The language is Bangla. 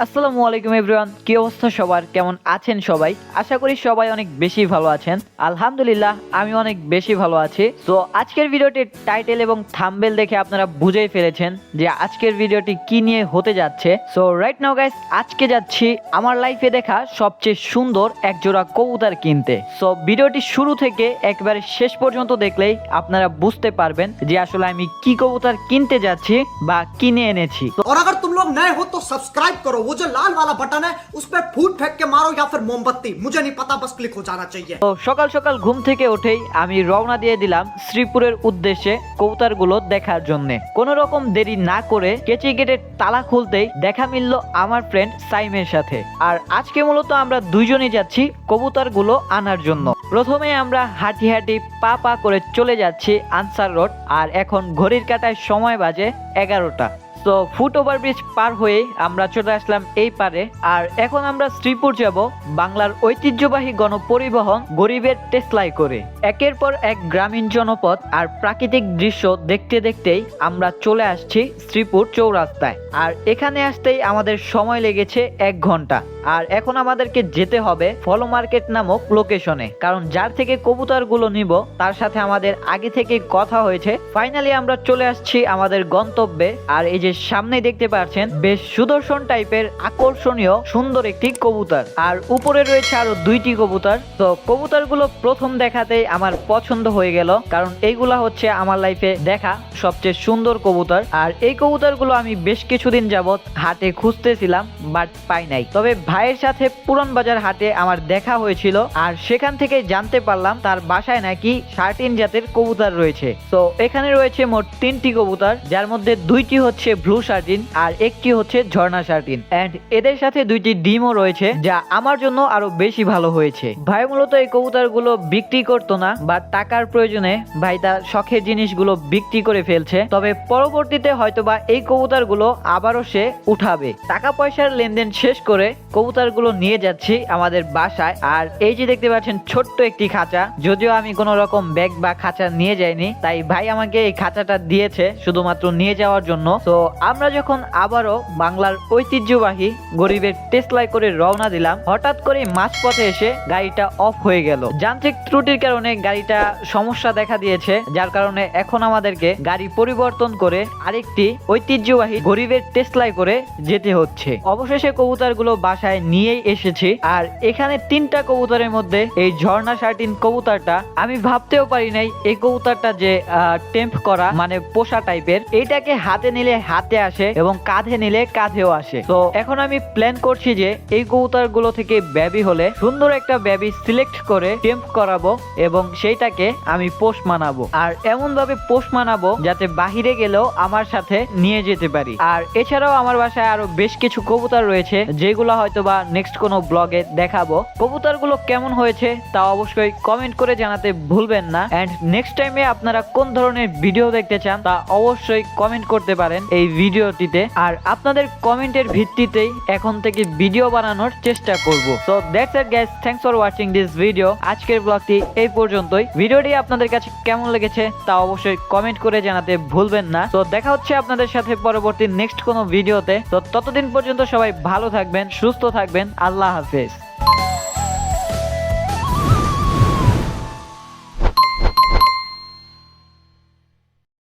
আসসালামু আলাইকুম এভরিওয়ান, কি অবস্থা সবার? কেমন আছেন সবাই? আশা করি সবাই অনেক বেশি ভালো আছেন। আলহামদুলিল্লাহ আমি অনেক বেশি ভালো আছি। তো আজকের ভিডিওটির টাইটেল এবং থাম্বনেল দেখে আপনারা বুঝেই ফেলেছেন যে আজকের ভিডিওটি কি নিয়ে হতে যাচ্ছে। সো রাইট নাও গাইস, আজকে যাচ্ছি আমার লাইফে দেখা সবচেয়ে সুন্দর এক জোড়া কবুতর কিনতে। সো ভিডিওটি শুরু থেকে একবারে শেষ পর্যন্ত দেখলেই আপনারা বুঝতে পারবেন যে আসলে আমি কি কবুতর কিনতে যাচ্ছি বা কিনে এনেছি। और अगर तुम लोग नए हो तो सब्सक्राइब करो, वो जो लाल वाला बटन है उस पर फूट फेंक के मारो या फिर मोमबत्ती, मुझे नहीं पता, बस क्लिक हो जाना चाहिए। তো সকাল সকাল ঘুম থেকে উঠেই আমি রওনা দিয়ে দিলাম শ্রীপুরের উদ্দেশ্যে কবুতরগুলো দেখার জন্য। কোন রকম দেরি না করে কেচি গেটের তালা খুলতেই দেখা মিলল আমার ফ্রেন্ড সাইমের সাথে। আর আজকে মূলত আমরা দুইজনই যাচ্ছি কবুতরগুলো আনার জন্য। প্রথমে আমরা হাঁটি হাঁটি পা পা করে চলে যাচ্ছি আনসার রোড। আর এখন ঘড়ির কাঁটায় সময় বাজে 11টা। তো ফুট ওভারব্রিজ পার হয়ে আমরা চলে আসলাম এই পারে। আর এখন আমরা শ্রীপুর যাব বাংলার ঐতিহ্যবাহী গণপরিবহন গরিবের টেসলাই করে। একের পর এক গ্রামীণ জনপদ আর প্রাকৃতিক দৃশ্য দেখতে দেখতেই আমরা চলে আসছি শ্রীপুর চৌরাস্তায়। আর এখানে আসতেই আমাদের সময় লেগেছে 1 ঘন্টা। আর এখন আমাদেরকে যেতে হবে ফলো মার্কেট নামক লোকেশনে, কারণ যার থেকে কবুতরগুলো নিব তার সাথে আমাদের আগে থেকে কথা হয়েছে। ফাইনালি আমরা চলে আসছি আমাদের গন্তব্যে। আর এই যে সামনে দেখতে পাচ্ছেন বেশ সুদর্শন টাইপের আকর্ষণীয় সুন্দর একটি কবুতর, আর উপরে রয়েছে আরো 2টি কবুতর। তো কবুতরগুলো প্রথম দেখাতেই আমার পছন্দ হয়ে গেল, কারণ এইগুলা হচ্ছে আমার লাইফে দেখা সবচেয়ে সুন্দর কবুতর। আর এই কবুতরগুলো আমি বেশ কিছুদিন যাবত হাটে খুঁজতেছিলাম, বাট পাই নাই। তবে ভাইয়ের সাথে পুরান বাজার হাটে আমার দেখা হয়েছিল, আর সেখান থেকে জানতে পারলাম তার বাসায় নাকি শার্টিন জাতের কবুতর রয়েছে। তো এখানে রয়েছে মোট 3টি কবুতর, যার মধ্যে 2টি হচ্ছে ব্লু শার্টিন আর একটি হচ্ছে ঝর্ণা শার্টিন। এন্ড এদের সাথে 2টি ডিমও রয়েছে, যা আমার জন্য আরো বেশি ভালো হয়েছে। ভাই মূলত এই কবুতরগুলো বিক্রি করতো না, বা টাকার প্রয়োজনে ভাই তার শখের জিনিসগুলো বিক্রি করে ফেলছে। তবে পরবর্তীতে হয়তোবা এই কবুতরগুলো আবারও সে উঠাবে। টাকা পয়সার লেনদেন শেষ করে কবুতরগুলো নিয়ে যাচ্ছি আমাদের বাসায়। আর এই যে দেখতে পাচ্ছেন ছোট্ট একটি খাঁচা, যদিও আমি কোনো রকম ব্যাগ বা খাঁচা নিয়ে যাইনি, তাই ভাই আমাকে এই খাঁচাটা দিয়েছে শুধুমাত্র নিয়ে যাওয়ার জন্য। তো আমরা যখন আবারও বাংলার ঐতিহ্যবাহী গরিবের টেসলাই করে রওনা দিলাম, হঠাৎ করে মাঝপথে এসে গাড়িটা অফ হয়ে গেল। যান্ত্রিক ত্রুটির কারণে গাড়িটা সমস্যা দেখা দিয়েছে, যার কারণে এখন আমাদেরকে গাড়ি পরিবর্তন করে আরেকটি ঐতিহ্যবাহী গরিবের টেসলাই করে যেতে হচ্ছে। অবশেষে কবুতরগুলো বাসায় নিয়েই এসেছি। আর এখানে 3টা কবুতরের মধ্যে এই ঝর্ণা শার্টিন কবুতরটা আমি ভাবতেও পারি নাই এই কবুতরটা যে টেম্প করা, মানে পোষা টাইপের। এইটাকে হাতে নিলে হাতে আসে এবং কাঁধে নিলে কাঁধেও আসে। তো এখন আমি প্ল্যান করছি যে এই কবুতর গুলো থেকে বেবি হলে সুন্দর একটা বেবি সিলেক্ট করে টেম্প করাবো এবং সেইটাকে আমি পোষ মানাবো। আর এমন ভাবে পোষ মানাবো যাতে বাহিরে গেলেও আমার সাথে নিয়ে যেতে পারি। আর এছাড়াও আমার বাসায় আরো বেশ কিছু কবুতর রয়েছে, যেগুলো হয়তোবা নেক্সট কোনো ব্লগে দেখাবো। কবুতরগুলো কেমন হয়েছে তা অবশ্যই কমেন্ট করে জানাতে ভুলবেন না। এন্ড নেক্সট টাইমে আপনারা কোন ধরনের ভিডিও দেখতে চান তা অবশ্যই কমেন্ট করতে পারেন এই ভিডিওটিতে। আর আপনাদের কমেন্টের ভিত্তিতেই এখন থেকে ভিডিও বানানোর চেষ্টা করব। So that's it guys, thanks for watching this video. আজকের ব্লগটি এই পর্যন্তই। ভিডিওটি আপনাদের কাছে কেমন লেগেছে তা অবশ্যই কমেন্ট করে জানাতে ভুলবেন না। তো দেখা হচ্ছে আপনাদের সাথে পরবর্তী নেক্সট কোনো ভিডিওতে। তো ততদিন পর্যন্ত সবাই ভালো থাকবেন, সুস্থ থাকবেন। আল্লাহ হাফেজ।